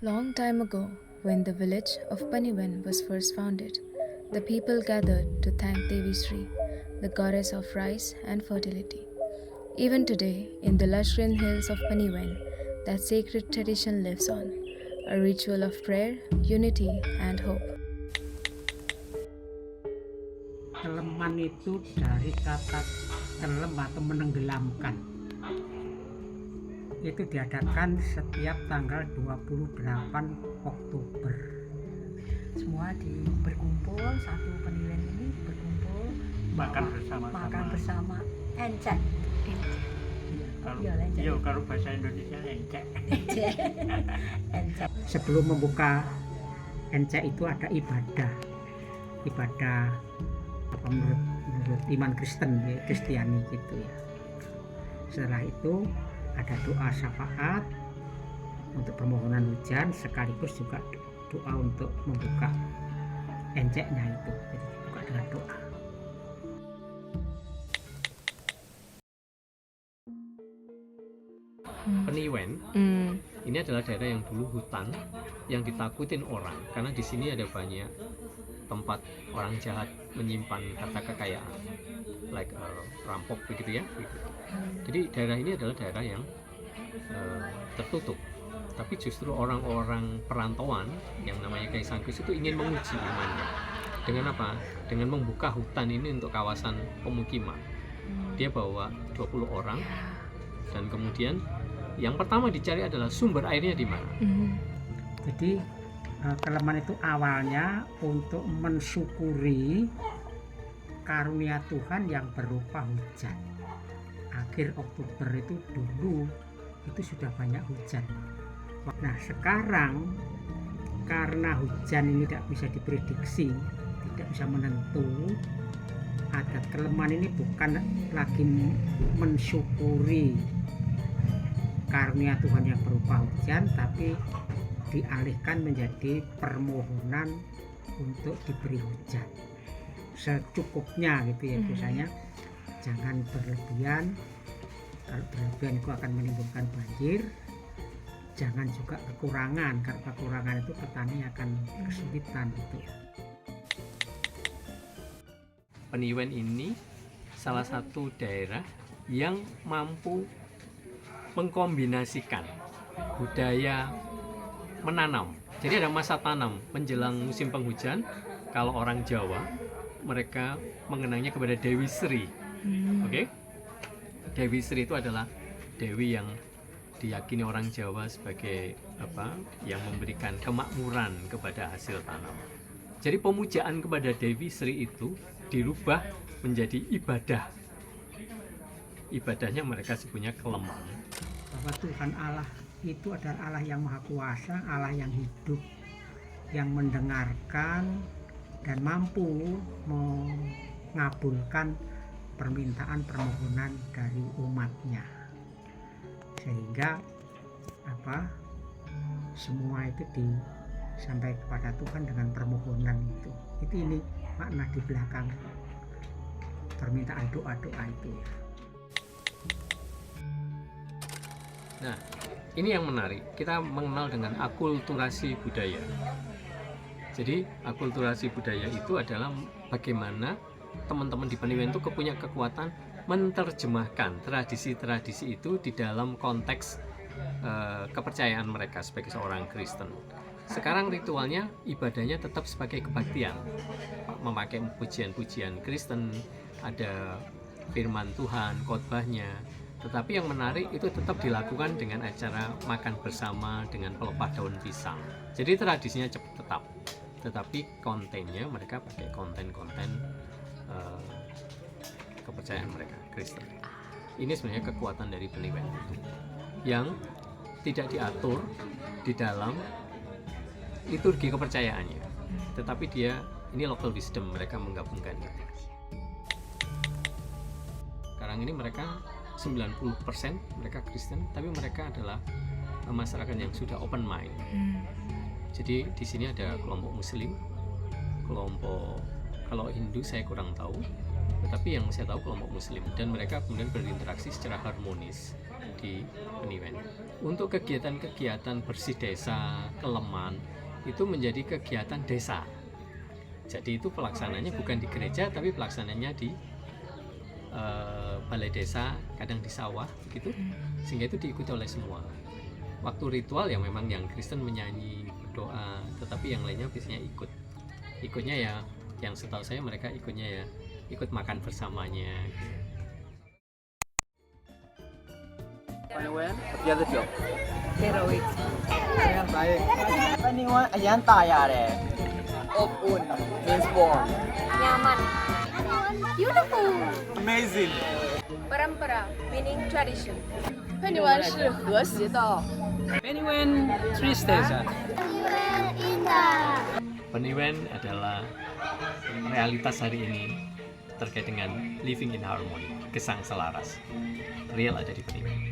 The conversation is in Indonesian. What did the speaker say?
Long time ago, when the village of Paniwen was first founded, the people gathered to thank Devi Sri, the goddess of rice and fertility. Even today, in the lush green hills of Paniwen, that sacred tradition lives on, a ritual of prayer, unity, and hope. Keleman itu dari kata kelem atau menenggelamkan. Itu diadakan setiap tanggal 28 Oktober. Semua berkumpul, satu Paniwen ini berkumpul makan bersama. Encek. Kalau bahasa Indonesia encek. Encek. Sebelum membuka encek itu ada ibadah apa menurut iman Kristen ya, Kristiani gitu ya. Setelah itu ada doa syafaat untuk permohonan hujan, sekaligus juga doa untuk membuka enceknya itu. Jadi dibuka dengan doa. Paniwen ini adalah daerah yang dulu hutan yang ditakutin orang karena di sini ada banyak tempat orang jahat menyimpan harta kekayaan, like rampok begitu ya. Gitu. Jadi daerah ini adalah daerah yang tertutup. Tapi justru orang-orang perantauan yang namanya Kyai Sangkis itu ingin menguji imannya. Dengan apa? Dengan membuka hutan ini untuk kawasan pemukiman. Dia bawa 20 orang dan kemudian yang pertama dicari adalah sumber airnya di mana. Jadi Keleman itu awalnya untuk mensyukuri karunia Tuhan yang berupa hujan. Akhir Oktober itu dulu itu sudah banyak hujan. Nah sekarang karena hujan ini tidak bisa diprediksi, tidak bisa menentu, adat Keleman ini bukan lagi mensyukuri karunia Tuhan yang berupa hujan, tapi dialihkan menjadi permohonan untuk diberi hujan secukupnya gitu ya. Biasanya jangan berlebihan, kalau berlebihan itu akan menimbulkan banjir. Jangan juga kekurangan, karena kekurangan itu petani akan kesulitan gitu. Paniwen ini salah satu daerah yang mampu mengkombinasikan budaya menanam. Jadi ada masa tanam menjelang musim penghujan. Kalau orang Jawa mereka mengenangnya kepada Dewi Sri. Oke? Dewi Sri itu adalah dewi yang diyakini orang Jawa sebagai yang memberikan kemakmuran kepada hasil tanam. Jadi pemujaan kepada Dewi Sri itu dirubah menjadi ibadah. Ibadahnya mereka sebutnya Keleman. Bahwa Tuhan Allah itu adalah Allah yang maha kuasa, Allah yang hidup, yang mendengarkan dan mampu mengabulkan permintaan permohonan dari umatnya. Sehingga semua itu disampaikan kepada Tuhan dengan permohonan itu. Ini makna di belakang permintaan doa-doa itu. Nah, ini yang menarik. Kita mengenal dengan akulturasi budaya. Jadi, akulturasi budaya itu adalah bagaimana teman-teman di Paniwen itu punya kekuatan menerjemahkan tradisi-tradisi itu di dalam konteks kepercayaan mereka sebagai seorang Kristen. Sekarang ritualnya, ibadahnya tetap sebagai kebaktian, memakai pujian-pujian Kristen, ada firman Tuhan, khotbahnya. Tetapi yang menarik itu tetap dilakukan dengan acara makan bersama dengan pelepah daun pisang. Jadi tradisinya tetap, tetapi kontennya mereka pakai konten-konten kepercayaan mereka Kristen. Ini sebenarnya kekuatan dari Paniwen itu yang tidak diatur di dalam liturgi kepercayaannya, tetapi ini local wisdom, mereka menggabungkannya. Sekarang ini mereka 90% mereka Kristen, tapi mereka adalah masyarakat yang sudah open mind. Jadi di sini ada kelompok Muslim, kelompok kalau Hindu saya kurang tahu, tetapi yang saya tahu kelompok Muslim, dan mereka kemudian berinteraksi secara harmonis. di Peniwen. Untuk kegiatan-kegiatan bersih desa, Keleman, itu menjadi kegiatan desa. Jadi itu pelaksananya bukan di gereja, tapi pelaksananya di balai desa, kadang di sawah, begitu. Sehingga itu diikuti oleh semua. Waktu ritual ya memang yang Kristen menyanyi, berdoa, tetapi yang lainnya biasanya ikut. Ikutnya ya, yang setahu saya mereka ikutnya ya, ikut makan bersamanya. Paniwen, dia the job. Heroic. Yang baik. Paniwen, ayan tayo Obun means warm. Nyaman. Beautiful. Amazing. Parampara, meaning tradition. 佩尼湾是和谐的。 Paniwen, tristeza. Peniwen adalah realitas hari ini terkait dengan living in harmony, kesang selaras. Real ada di Peniwen.